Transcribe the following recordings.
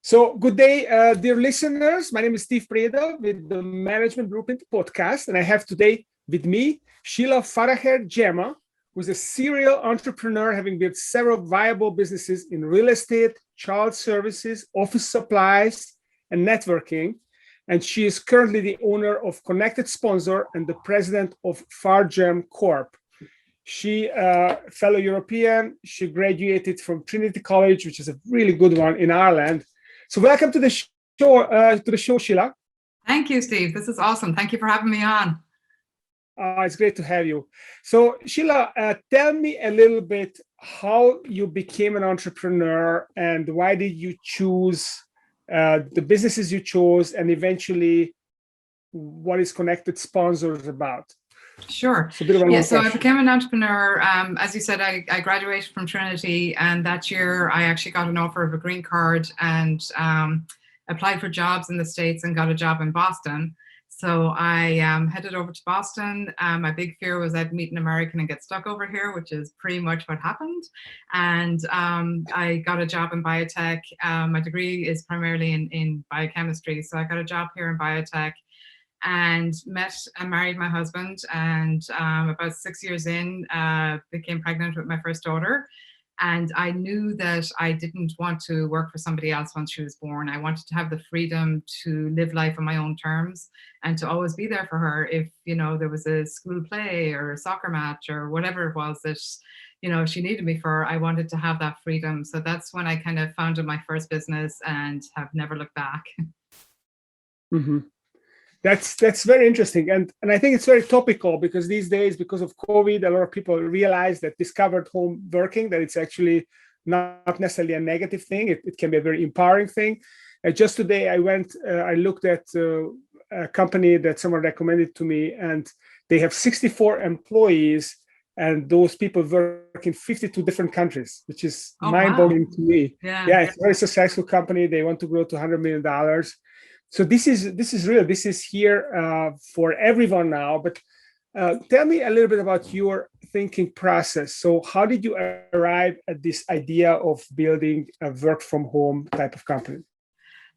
So good day, dear listeners. My name is Steve Preda with the Management Blueprint podcast, and I have today with me Sheila Farragher-Gemma, who's a serial entrepreneur having built several viable businesses in real estate, child services, office supplies, and networking. And she is currently the owner of Connected Sponsor and the president of Farragher-Gemma Corp. She, fellow European, she graduated from Trinity College, which is a really good one in Ireland. So welcome to the show, Sheila. Thank you, Steve. This is awesome. Thank you for having me on. It's great to have you. So Sheila, tell me a little bit how you became an entrepreneur and why did you choose the businesses you chose, and eventually what is Connected Sponsors about? Sure. So I became an entrepreneur. As you said, I graduated from Trinity, and that year I actually got an offer of a green card and applied for jobs in the States and got a job in Boston. So I headed over to Boston. My big fear was I'd meet an American and get stuck over here, which is pretty much what happened. And I got a job in biotech. My degree is primarily in biochemistry. So I got a job here in biotech and met and married my husband. And about 6 years in, became pregnant with my first daughter. And I knew that I didn't want to work for somebody else once she was born. I wanted to have the freedom to live life on my own terms and to always be there for her if, there was a school play or a soccer match or whatever it was that, she needed me for. I wanted to have that freedom. So that's when I kind of founded my first business and have never looked back. Mm-hmm. That's very interesting. And I think it's very topical because these days, because of COVID, a lot of people realize that discovered home working, that it's actually not necessarily a negative thing. It can be a very empowering thing. Just today, I looked at a company that someone recommended to me, and they have 64 employees, and those people work in 52 different countries, which is mind-boggling to me. Yeah, it's a very successful company. They want to grow to $100 million. So this is real. This is here for everyone now. But tell me a little bit about your thinking process. So how did you arrive at this idea of building a work from home type of company?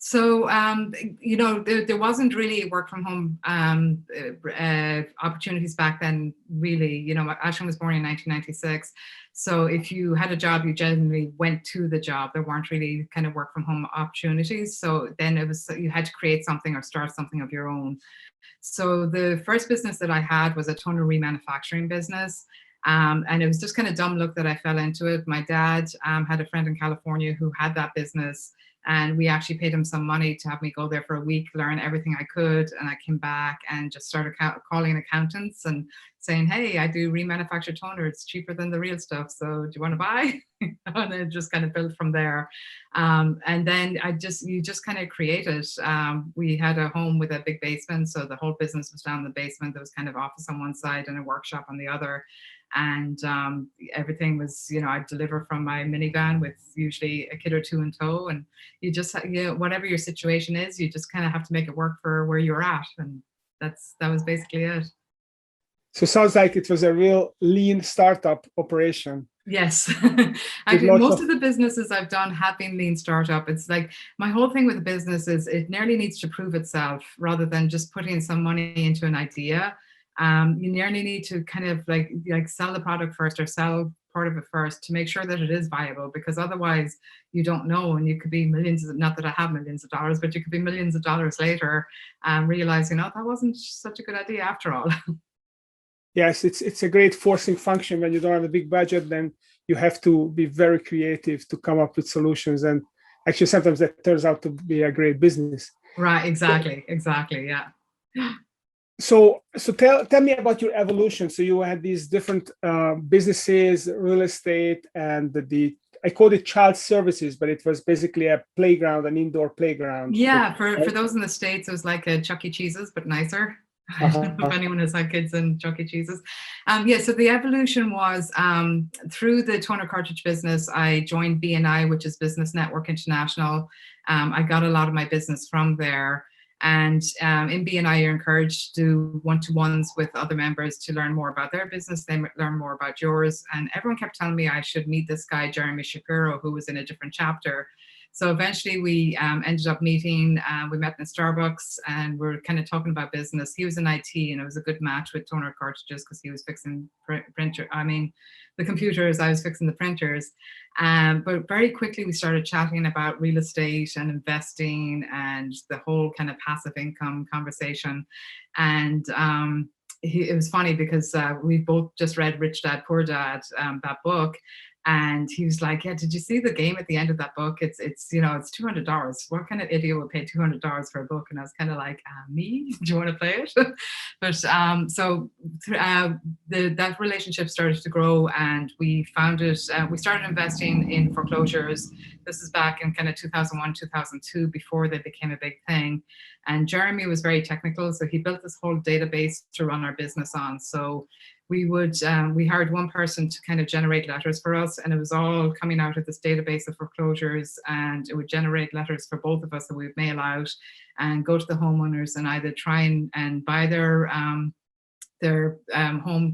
So, there wasn't really work from home opportunities back then, really. Ashton was born in 1996. So if you had a job, you generally went to the job. There weren't really kind of work from home opportunities. So then you had to create something or start something of your own. So the first business that I had was a toner remanufacturing business. And it was just kind of dumb luck that I fell into it. My dad had a friend in California who had that business, and we actually paid him some money to have me go there for a week, learn everything I could. And I came back and just started calling accountants and saying, hey, I do remanufactured toner. It's cheaper than the real stuff. So do you want to buy? And then just kind of built from there. And then you just kind of created. We had a home with a big basement. So the whole business was down in the basement. There was kind of office on one side and a workshop on the other. And everything was, I'd deliver from my minivan with usually a kid or two in tow. And you just, whatever your situation is, you just kind of have to make it work for where you're at. And that was basically it. So it sounds like it was a real lean startup operation. Yes. Actually, most of the businesses I've done have been lean startup. It's like my whole thing with a business is it nearly needs to prove itself rather than just putting some money into an idea. You nearly need to kind of like sell the product first or sell part of it first to make sure that it is viable, because otherwise you don't know, and you could be not that I have millions of dollars, but you could be millions of dollars later realizing, that wasn't such a good idea after all. Yes, it's a great forcing function. When you don't have a big budget, then you have to be very creative to come up with solutions. And actually, sometimes that turns out to be a great business. Right, exactly, yeah. So tell me about your evolution. So you had these different businesses, real estate, and I called it child services, but it was basically a playground, an indoor playground. Yeah, for those in the States, it was like a Chuck E. Cheese's, but nicer. I don't know if anyone has had kids in Chuck E. Cheese's. So the evolution was through the toner cartridge business. I joined BNI, which is Business Network International. I got a lot of my business from there. And in BNI, you're encouraged to do one-to-ones with other members to learn more about their business. They learn more about yours. And everyone kept telling me I should meet this guy, Jeremy Shapiro, who was in a different chapter. So eventually we ended up meeting. We met in Starbucks, and we're kind of talking about business. He was in IT, and it was a good match with toner cartridges because he was fixing the computers. I was fixing the printers. But very quickly we started chatting about real estate and investing and the whole kind of passive income conversation. And it was funny because we both just read Rich Dad Poor Dad, that book. And he was like, yeah, did you see the game at the end of that book? It's it's $200. What kind of idiot would pay $200 for a book? And I was kind of like, me? Do you want to play it? But that relationship started to grow, and we started investing in foreclosures. This is back in kind of 2001, 2002, before they became a big thing. And Jeremy was very technical, so he built this whole database to run our business on. So we hired one person to kind of generate letters for us, and it was all coming out of this database of foreclosures, and it would generate letters for both of us that we would mail out and go to the homeowners and either try and buy their home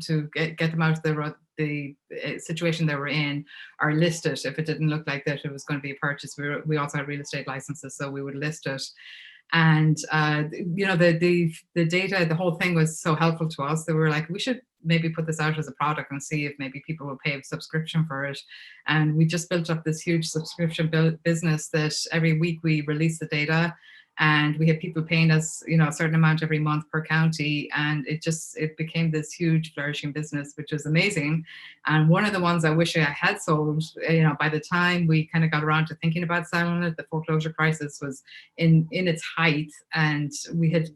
to get them out of the situation they were in, or list it if it didn't look like that it was going to be a purchase. We also had real estate licenses, so we would list it. And the data, the whole thing was so helpful to us that we were like, we should maybe put this out as a product and see if maybe people will pay a subscription for it. And we just built up this huge subscription business that every week we release the data, and we had people paying us, a certain amount every month per county, and it became this huge flourishing business, which was amazing. And one of the ones I wish I had sold, by the time we kind of got around to thinking about selling it, the foreclosure crisis was in its height, and we had,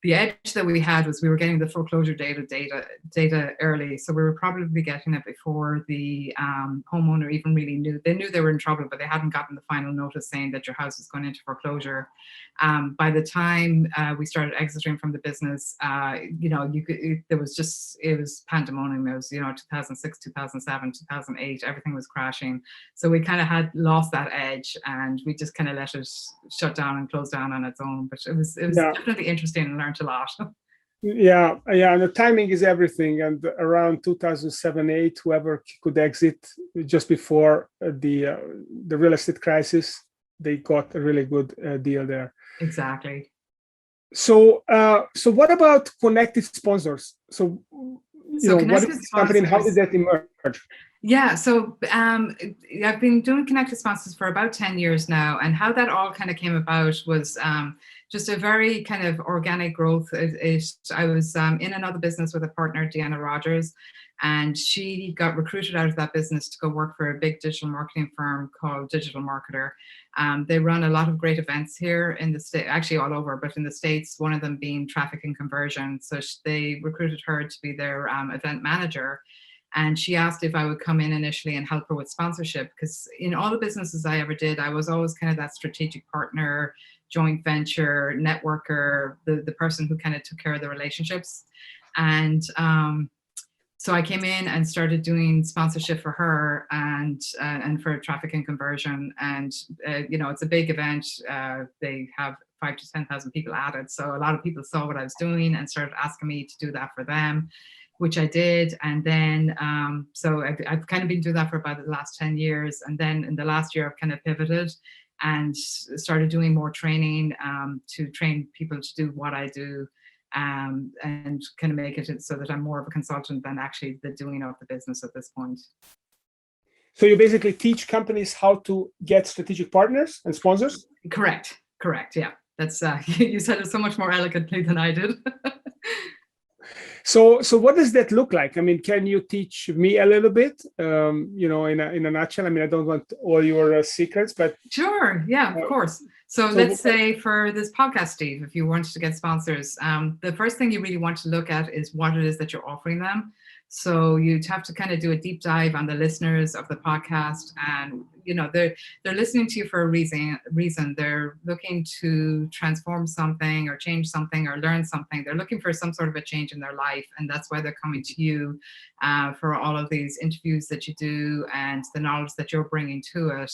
the edge that we had was we were getting the foreclosure data early. So we were probably getting it before the homeowner even really knew. They knew they were in trouble, but they hadn't gotten the final notice saying that your house is going into foreclosure. By the time we started exiting from the business, it was pandemonium. It was, 2006, 2007, 2008, everything was crashing. So we kind of had lost that edge, and we just kind of let it shut down and close down on its own. But it was definitely interesting and learned a lot. Yeah. And the timing is everything. And around 2007-8, whoever could exit just before the real estate crisis, they got a really good deal there. Exactly. So what about connected sponsors? So what is this company and how did that emerge? Yeah, so I've been doing connected sponsors for about 10 years now, and how that all kind of came about was just a very kind of organic growth. I was in another business with a partner, Deanna Rogers, and she got recruited out of that business to go work for a big digital marketing firm called Digital Marketer. They run a lot of great events here in the state, actually all over, but in the States, one of them being traffic and conversion. So they recruited her to be their event manager. And she asked if I would come in initially and help her with sponsorship, because in all the businesses I ever did, I was always kind of that strategic partner, joint venture, networker, the person who kind of took care of the relationships. And so I came in and started doing sponsorship for her and for traffic and conversion. And, it's a big event. They have 5,000 to 10,000 people at it. So a lot of people saw what I was doing and started asking me to do that for them, which I did. And then, so I've kind of been doing that for about the last 10 years. And then in the last year, I've kind of pivoted and started doing more training to train people to do what I do, and kind of make it so that I'm more of a consultant than actually the doing of the business at this point. So you basically teach companies how to get strategic partners and sponsors? Correct. Yeah. That's, you said it so much more elegantly than I did. So what does that look like? I mean, can you teach me a little bit, in a nutshell? I mean, I don't want all your secrets, but... Sure. Yeah, of course. So let's say for this podcast, Steve, if you wanted to get sponsors, the first thing you really want to look at is what it is that you're offering them. So you'd have to kind of do a deep dive on the listeners of the podcast, and they're listening to you for a reason. They're looking to transform something or change something or learn something. They're looking for some sort of a change in their life, and that's why they're coming to you for all of these interviews that you do and the knowledge that you're bringing to it.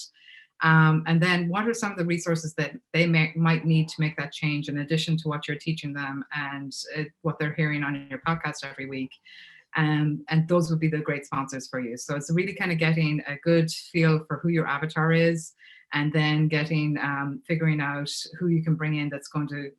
And then what are some of the resources that they might need to make that change in addition to what you're teaching them and what they're hearing on your podcast every week. And those would be the great sponsors for you. So it's really kind of getting a good feel for who your avatar is, and then getting figuring out who you can bring in that's going to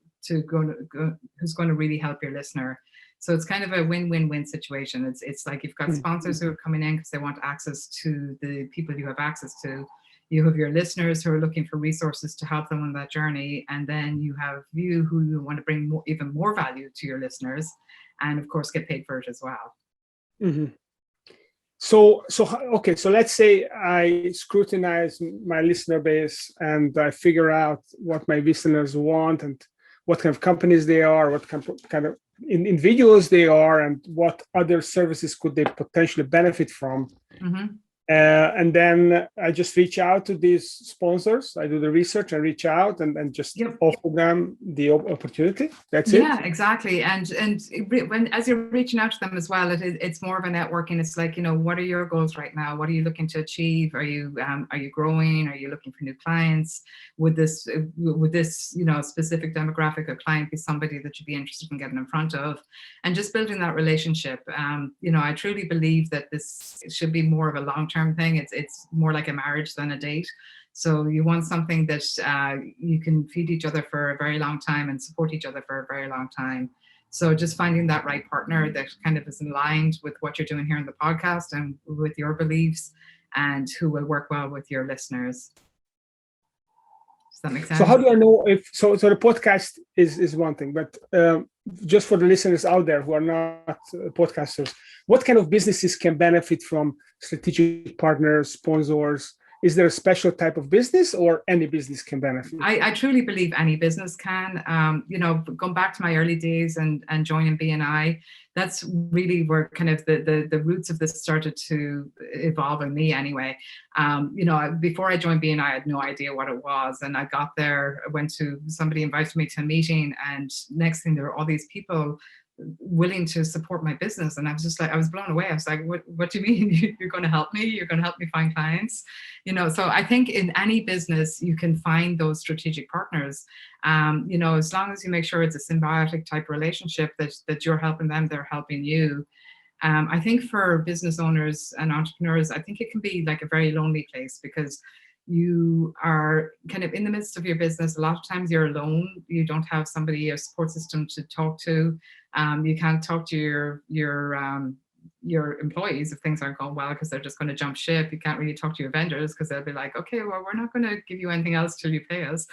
who's going to really help your listener. So it's kind of a win-win-win situation. It's like you've got sponsors who are coming in because they want access to the people you have access to. You have your listeners who are looking for resources to help them on that journey, and then you have you who you want to bring even more value to your listeners, and of course get paid for it as well. Mm-hmm. So okay, so let's say I scrutinize my listener base and I figure out what my listeners want and what kind of companies they are, what kind of individuals they are, and what other services could they potentially benefit from. Mm-hmm. And then I just reach out to these sponsors. I do the research and reach out and just offer them the opportunity. That's it. Yeah, exactly. And when as you're reaching out to them as well, it's more of a networking. It's like, what are your goals right now? What are you looking to achieve? Are you growing? Are you looking for new clients? Would this specific demographic of client be somebody that you'd be interested in getting in front of? And just building that relationship. I truly believe that this should be more of a long-term thing. It's more like a marriage than a date. So you want something that you can feed each other for a very long time and support each other for a very long time. So just finding that right partner that kind of is aligned with what you're doing here in the podcast and with your beliefs, and who will work well with your listeners. Does that make sense? So how do I know if so the podcast is one thing, but just for the listeners out there who are not podcasters, what kind of businesses can benefit from strategic partners, sponsors? Is there a special type of business, or any business can benefit? I truly believe any business can. Going back to my early days and joining BNI, that's really where kind of the roots of this started to evolve in me anyway. Before I joined BNI, I had no idea what it was. And I got there, somebody invited me to a meeting, and next thing there were all these people willing to support my business. And I was just like, I was blown away. I was like, what do you mean? You're going to help me? You're going to help me find clients? So I think in any business, you can find those strategic partners. As long as you make sure it's a symbiotic type relationship that you're helping them, they're helping you. I think for business owners and entrepreneurs, I think it can be like a very lonely place, because you are kind of in the midst of your business. A lot of times you're alone. You don't have somebody, a support system to talk to. You can't talk to your employees if things aren't going well, because they're just going to jump ship. You can't really talk to your vendors because they'll be like, okay, well, we're not going to give you anything else till you pay us.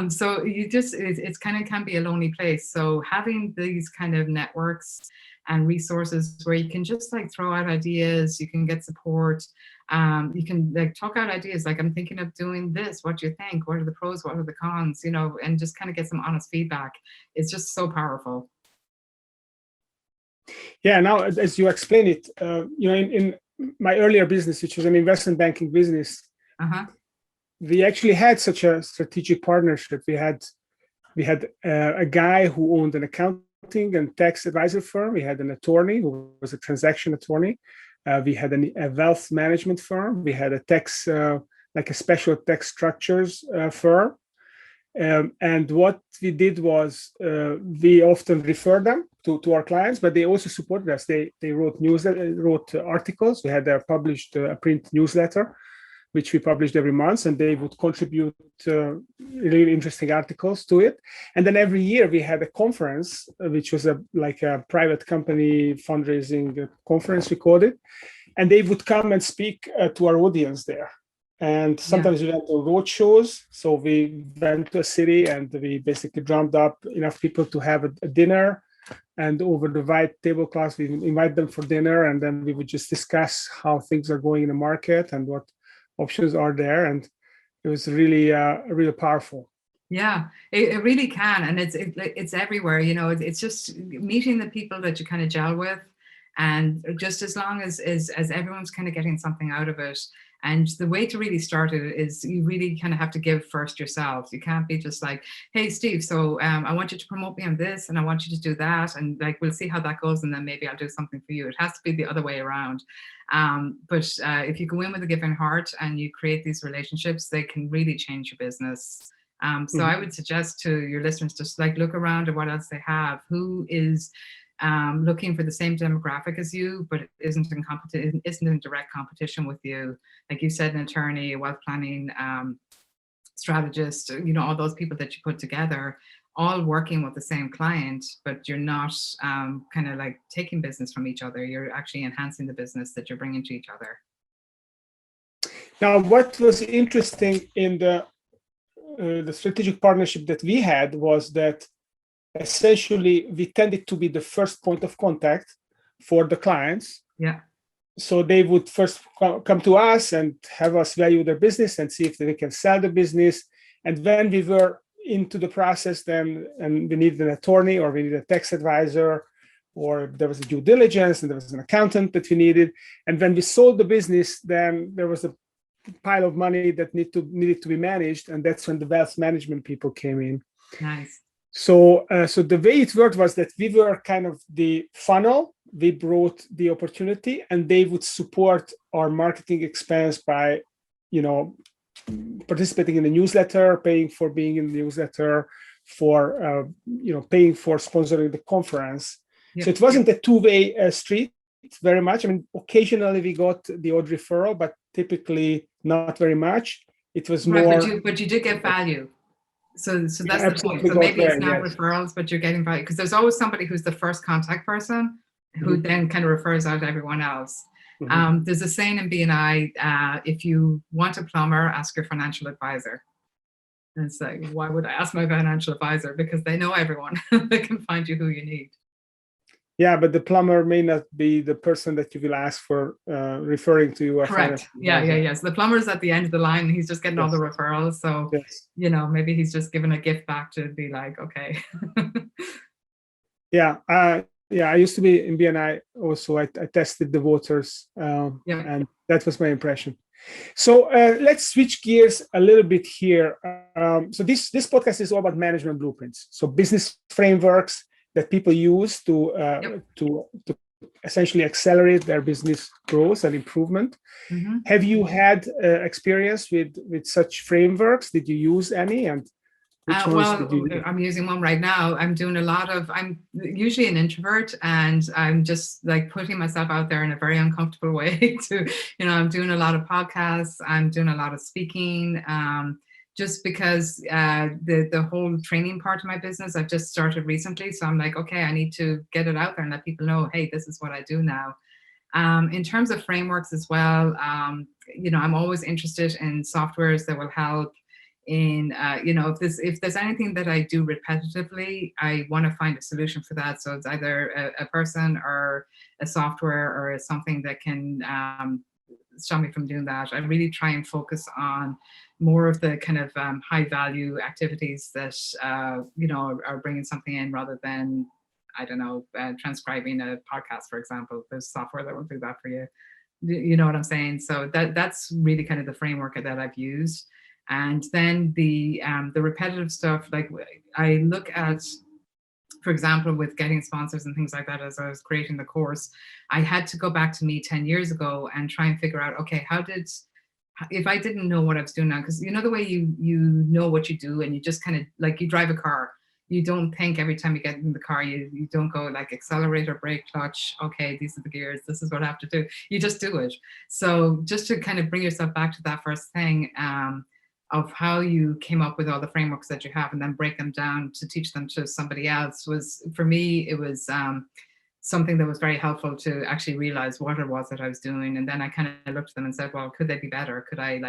So it's kind of can be a lonely place. So having these kind of networks and resources where you can just like throw out ideas, you can get support, you can like talk out ideas like, I'm thinking of doing this, what do you think? What are the pros, what are the cons, and just kind of get some honest feedback. It's just so powerful. Yeah, now as you explain it, in my earlier business, which was an investment banking business, we actually had such a strategic partnership. We had a guy who owned an accounting and tax advisor firm. We had an attorney who was a transaction attorney. We had a wealth management firm. We had a tax, like a special tax structures firm. And what we did was we often referred them to our clients, but they also supported us. They wrote articles. We had published a print newsletter, which we published every month, and they would contribute really interesting articles to it. And then every year we had a conference, which was like a private company fundraising conference, we called it. And they would come and speak to our audience there. And sometimes we went to road shows. So we went to a city and we basically drummed up enough people to have a dinner. And over the white tablecloths, we invite them for dinner. And then we would just discuss how things are going in the market and what options are there. And it was really, really powerful. Yeah, it really can. And it's everywhere. It's just meeting the people that you kind of gel with. And just as long as everyone's kind of getting something out of it. And the way to really start it is you really kind of have to give first yourself. You can't be just like, hey, Steve, so I want you to promote me on this and I want you to do that. And like, we'll see how that goes. And then maybe I'll do something for you. It has to be the other way around. But if you go in with a giving heart and you create these relationships, they can really change your business. So I would suggest to your listeners, just like look around at what else they have. Who is looking for the same demographic as you, but it isn't in direct competition with you. Like you said, an attorney, a wealth planning strategist, all those people that you put together, all working with the same client, but you're not kind of like taking business from each other. You're actually enhancing the business that you're bringing to each other. Now, what was interesting in the strategic partnership that we had was that essentially we tended to be the first point of contact for the clients. Yeah. So they would first come to us and have us value their business and see if they can sell the business. And when we were into the process, then and we needed an attorney or we needed a tax advisor, or there was a due diligence and there was an accountant that we needed. And when we sold the business, then there was a pile of money that needed to be managed, and that's when the wealth management people came in. Nice. So the way it worked was that we were kind of the funnel. We brought the opportunity, and they would support our marketing expense by, participating in the newsletter, paying for being in the newsletter, for paying for sponsoring the conference. Yep. So it wasn't a two-way street very much. I mean, occasionally we got the odd referral, but typically not very much. It was more. Right, but you did get value. So that's the point. So maybe it's not referrals, but you're getting value, because there's always somebody who's the first contact person who then kind of refers out to everyone else. There's a saying in BNI, if you want a plumber, ask your financial advisor. And it's like, why would I ask my financial advisor? Because they know everyone. They can find you who you need. Yeah, but the plumber may not be the person that you will ask for referring to you. Correct. Yeah. So the plumber's at the end of the line, and he's just getting all the referrals. So, maybe he's just giving a gift back to be like, okay. I used to be in BNI also. I tested the waters, and that was my impression. So let's switch gears a little bit here. So this podcast is all about management blueprints. So business frameworks that people use to essentially accelerate their business growth and improvement. Have you had experience with such frameworks? Did you use any? And which ones did you use? I'm using one right now. I'm usually an introvert, and I'm just like putting myself out there in a very uncomfortable way I'm doing a lot of podcasts. I'm doing a lot of speaking. Just because the whole training part of my business, I've just started recently. So I'm like, okay, I need to get it out there and let people know, hey, this is what I do now. In terms of frameworks as well, I'm always interested in softwares that will help in, if there's anything that I do repetitively, I want to find a solution for that. So it's either a person or a software or something that can stop me from doing that. I really try and focus on more of the kind of high value activities that are bringing something in, rather than transcribing a podcast, for example. There's software that will do that for you. You know what I'm saying? So that's really kind of the framework that I've used. And then the repetitive stuff, like I look at, for example, with getting sponsors and things like that, as I was creating the course, I had to go back to me 10 years ago and try and figure out, okay, if I didn't know what I was doing now, because the way you know what you do, and you just kind of like, you drive a car, you don't think every time you get in the car, you don't go like accelerator, brake, clutch, okay, these are the gears, this is what I have to do. You just do it. So just to kind of bring yourself back to that first thing, of how you came up with all the frameworks that you have, and then break them down to teach them to somebody else, was, for me, it was something that was very helpful to actually realize what it was that I was doing. And then I kind of looked at them and said, well, could they be better? Could I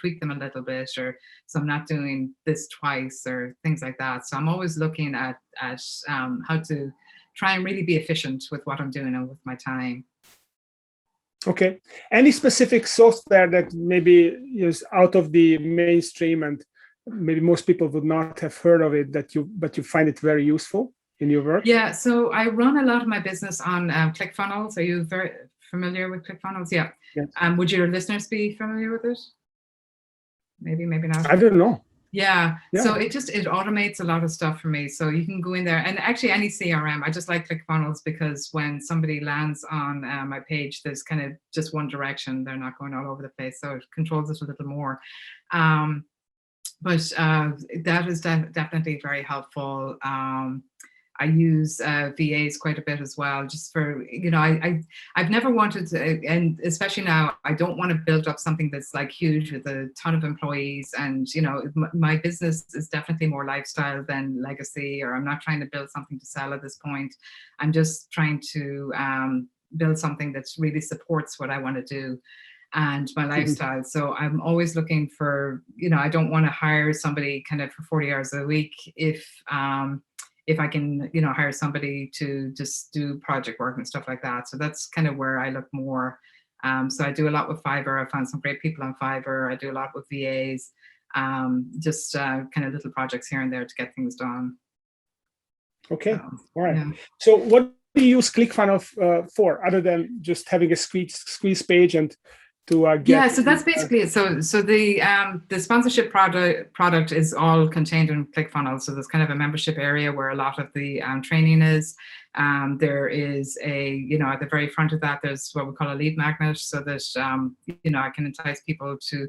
tweak them a little bit, or so I'm not doing this twice, or things like that. So I'm always looking at how to try and really be efficient with what I'm doing and with my time. Okay. Any specific software that maybe is out of the mainstream and maybe most people would not have heard of it, but you find it very useful in your work? Yeah. So I run a lot of my business on ClickFunnels. Are you very familiar with ClickFunnels? Yeah. Yes. Would your listeners be familiar with it? Maybe not. I don't know. Yeah. So it automates a lot of stuff for me. So you can go in there, and actually any CRM, I just like ClickFunnels, because when somebody lands on my page, there's kind of just one direction. They're not going all over the place. So it controls it a little more. But that is definitely very helpful. I use VAs quite a bit as well, just for, I've never wanted to, and especially now, I don't want to build up something that's like huge with a ton of employees. And, my business is definitely more lifestyle than legacy, or I'm not trying to build something to sell at this point. I'm just trying to build something that really supports what I want to do and my lifestyle. So I'm always looking for, I don't want to hire somebody kind of for 40 hours a week if I can, hire somebody to just do project work and stuff like that. So that's kind of where I look more. So I do a lot with Fiverr. I found some great people on Fiverr. I do a lot with VAs, just kind of little projects here and there to get things done. Okay, So, all right. yeah. So what do you use ClickFunnels for, other than just having a squeeze page and to get? Yeah, so that's basically it. So the sponsorship product is all contained in ClickFunnels. So there's kind of a membership area where a lot of the training is. There is at the very front of that, there's what we call a lead magnet, so that I can entice people to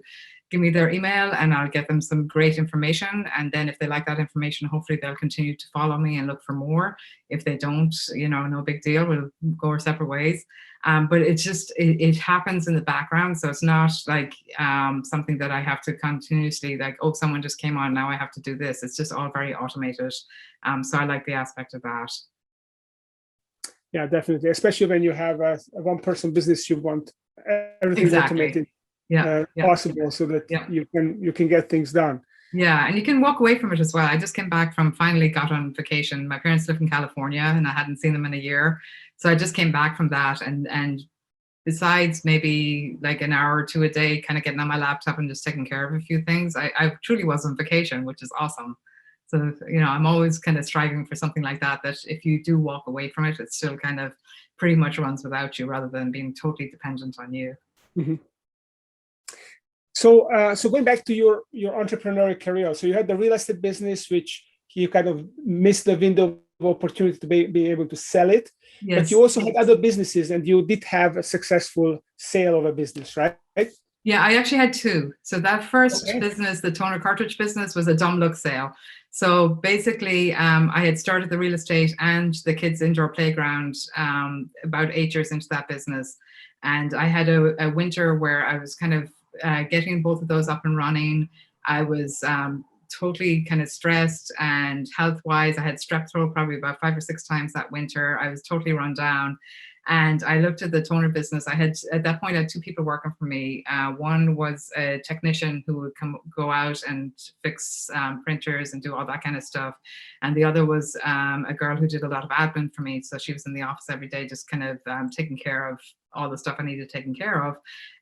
give me their email, and I'll get them some great information. And then if they like that information, hopefully they'll continue to follow me and look for more. If they don't, no big deal, we'll go our separate ways. But it's just, it happens in the background. So it's not like something that I have to continuously like, oh, someone just came on, now I have to do this. It's just all very automated. So I like the aspect of that. Yeah, definitely. Especially when you have a one-person business, you want everything automated. Possible, so that you can get things done. Yeah, and you can walk away from it as well. I just came back finally got on vacation. My parents live in California, and I hadn't seen them in a year. So I just came back from that, and besides maybe like an hour or two a day, kind of getting on my laptop and just taking care of a few things, I truly was on vacation, which is awesome. So, I'm always kind of striving for something like that if you do walk away from it, it still kind of pretty much runs without you, rather than being totally dependent on you. Mm-hmm. So going back to your entrepreneurial career, so you had the real estate business, which you kind of missed the window of opportunity to be able to sell it. Yes. But you also had other businesses, and you did have a successful sale of a business, right? Yeah, I actually had two. So that first business, the toner cartridge business, was a dumb look sale. So basically, I had started the real estate and the kids' indoor playground about 8 years into that business. And I had a winter where I was kind of getting both of those up and running. I was totally kind of stressed, and health-wise, I had strep throat probably about 5 or 6 times that winter. I was totally run down. And I looked at the toner business. At that point, I had 2 people working for me. One was a technician who would go out and fix printers and do all that kind of stuff. And the other was a girl who did a lot of admin for me. So she was in the office every day, just kind of taking care of all the stuff I needed taken care of.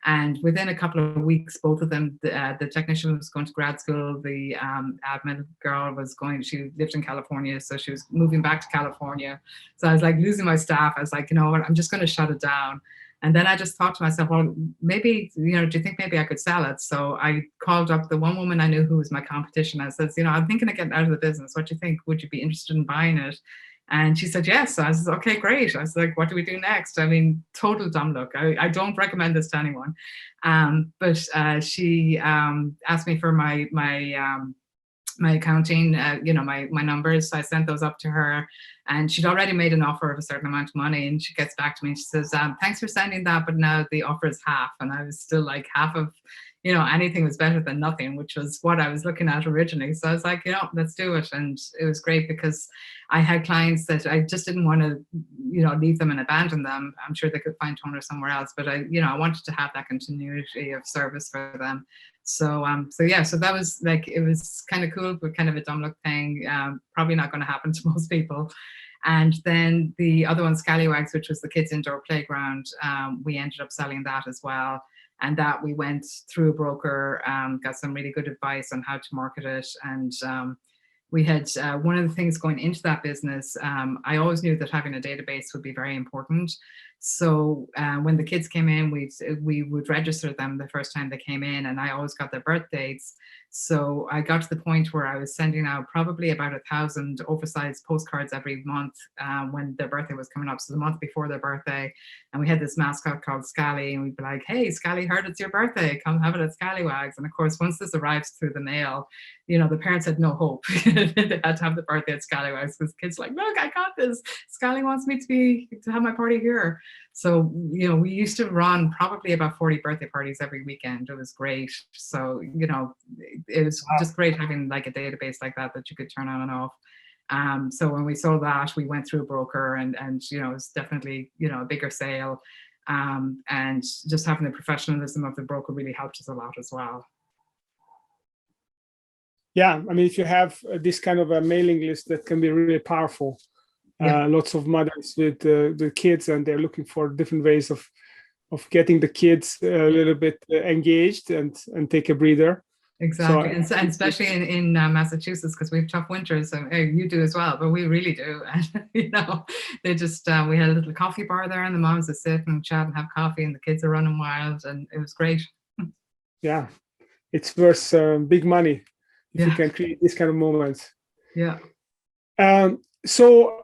And within a couple of weeks, both of them, the technician was going to grad school. The admin girl she lived in California, so she was moving back to California. So I was like losing my staff. I was like, you know what, I'm just going to shut it down. And then I just thought to myself, well, maybe, do you think maybe I could sell it? So I called up the one woman I knew who was my competition. I said, I'm thinking of getting out of the business. What do you think? Would you be interested in buying it? And she said, yes. So I said, okay, great. I was like, what do we do next? I mean, total dumb look. I don't recommend this to anyone. But she asked me for my accounting, my numbers. So I sent those up to her, and she'd already made an offer of a certain amount of money. And she gets back to me and she says, thanks for sending that, but now the offer is half. And I was still like, half of, anything was better than nothing, which was what I was looking at originally. So I was like, let's do it. And it was great because I had clients that I just didn't want to, leave them and abandon them. I'm sure they could find toner somewhere else, but I wanted to have that continuity of service for them. So that was like, it was kind of cool, but kind of a dumb luck thing. Probably not going to happen to most people. And then the other one, Scallywags, which was the kids' indoor playground, we ended up selling that as well. And that we went through a broker, got some really good advice on how to market it. And we had one of the things going into that business, I always knew that having a database would be very important. So when the kids came in, we would register them the first time they came in, and I always got their birth dates. So I got to the point where I was sending out probably about 1,000 oversized postcards every month when their birthday was coming up. So the month before their birthday, and we had this mascot called Scally, and we'd be like, "Hey, Scally, heard it's your birthday. Come have it at Scallywags." And of course, once this arrives through the mail, you know, the parents had no hope. They had to have the birthday at Scallywags because kids were like, "Look, I got this. Scally wants me to have my party here." So, you know, we used to run probably about 40 birthday parties every weekend. It was great. So, you know, it was just great having like a database like that you could turn on and off. So when we saw that, we went through a broker, and you know, it was definitely, you know, a bigger sale. And just having the professionalism of the broker really helped us a lot as well. Yeah, I mean, if you have this kind of a mailing list, that can be really powerful. Yeah. Lots of mothers with the kids, and they're looking for different ways of getting the kids a little bit engaged and take a breather. Exactly, so, and especially in Massachusetts, because we have tough winters. So you do as well, but we really do. And you know, they just we had a little coffee bar there, and the moms would sit and chat and have coffee, and the kids are running wild, and it was great. Yeah, it's worth big money if you can create these kind of moments. Yeah. So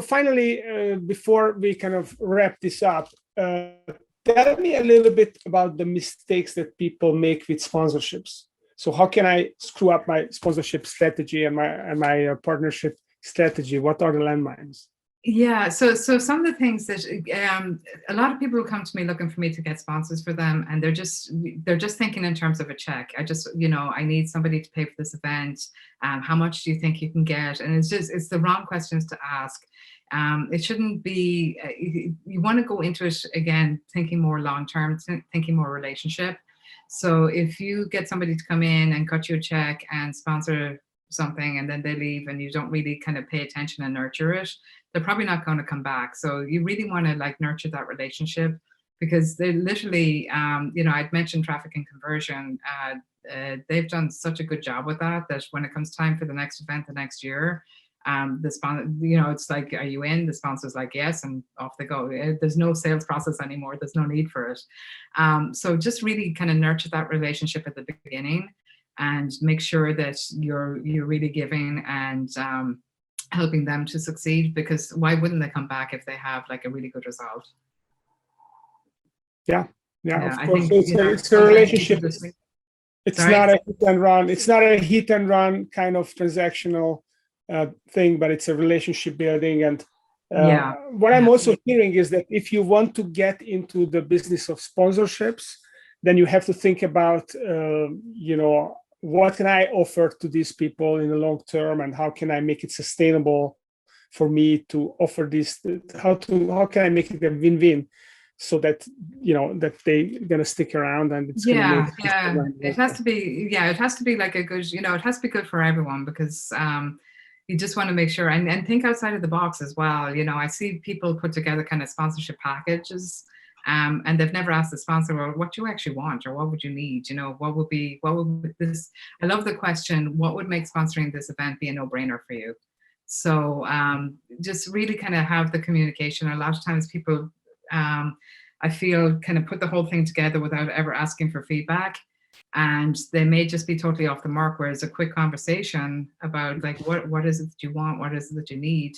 finally, before we kind of wrap this up, tell me a little bit about the mistakes that people make with sponsorships. So how can I screw up my sponsorship strategy and my partnership strategy? What are the landmines? Yeah, so some of the things that a lot of people will come to me looking for me to get sponsors for them, and they're just thinking in terms of a check. You know, I need somebody to pay for this event. How much do you think you can get? And it's the wrong questions to ask. It shouldn't be. You want to go into it again thinking more long term, thinking more relationship. So if you get somebody to come in and cut you a check and sponsor something, and then they leave, and you don't really kind of pay attention and nurture it, they're probably not going to come back. So you really want to like nurture that relationship, because they literally, you know, I'd mentioned traffic and conversion. They've done such a good job with that when it comes time for the next event the next year, the sponsor, you know, it's like, are you in? The sponsor's like, yes, and off they go. There's no sales process anymore. There's no need for it. So just really kind of nurture that relationship at the beginning, and make sure that you're really giving and helping them to succeed, because why wouldn't they come back if they have like a really good result? Yeah, of course. It's a relationship. It's Sorry? Not a hit and run. It's not a hit and run kind of transactional thing, but it's a relationship building. And what I'm also hearing is that if you want to get into the business of sponsorships, then you have to think about, you know, what can I offer to these people in the long term, and how can I make it sustainable for me to offer this? How can I make it a win-win, so that, you know, that they're gonna stick around, and it's gonna make it has to be it has to be like a good, you know, it has to be good for everyone, because you just want to make sure and think outside of the box as well. You know, I see people put together kind of sponsorship packages. And they've never asked the sponsor, well, what do you actually want, or what would you need? You know, what would this? I love the question, what would make sponsoring this event be a no-brainer for you? So just really kind of have the communication. A lot of times people, I feel, kind of put the whole thing together without ever asking for feedback. And they may just be totally off the mark, whereas a quick conversation about like, what is it that you want? What is it that you need?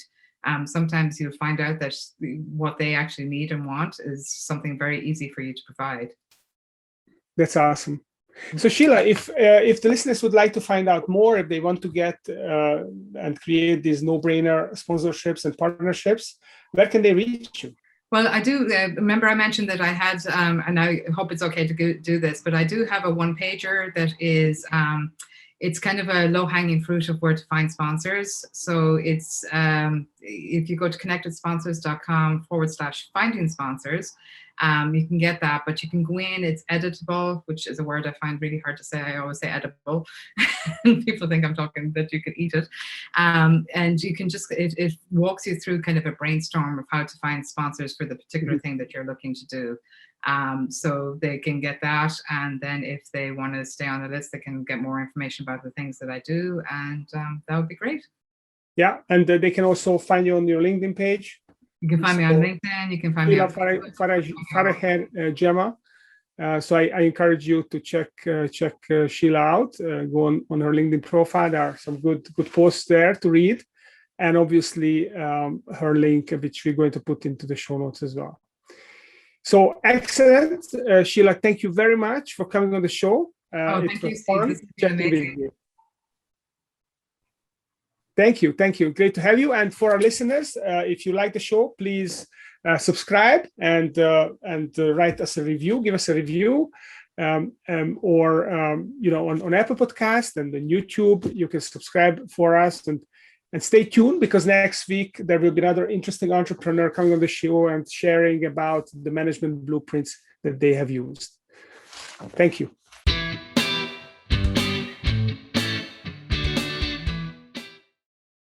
Sometimes you'll find out that what they actually need and want is something very easy for you to provide. That's awesome. So Sheila, if the listeners would like to find out more, if they want to get and create these no-brainer sponsorships and partnerships, where can they reach you? Well, I do remember I mentioned that I had, and I hope it's okay to do this, but I do have a one-pager that is, it's kind of a low-hanging fruit of where to find sponsors. So it's, if you go to connectedsponsors.com/finding sponsors, you can get that, but you can go in, it's editable, which is a word I find really hard to say. I always say edible. People think I'm talking that you could eat it. And you can just, it walks you through kind of a brainstorm of how to find sponsors for the particular thing that you're looking to do. So they can get that, and then if they want to stay on the list, they can get more information about the things that I do, and that would be great. Yeah, and they can also find you on your LinkedIn page. You can find me on LinkedIn. You can find me Sheila on Farragher-Gemma. So I encourage you to check Sheila out. Go on her LinkedIn profile. There are some good posts there to read, and obviously her link, which we're going to put into the show notes as well. So excellent, Sheila. Thank you very much for coming on the show. Thank you, Steve. This has been amazing. Thank you. Great to have you. And for our listeners, if you like the show, please subscribe and write us a review. Give us a review, or on Apple Podcast and then YouTube. You can subscribe for us and stay tuned, because next week there will be another interesting entrepreneur coming on the show and sharing about the management blueprints that they have used. Thank you.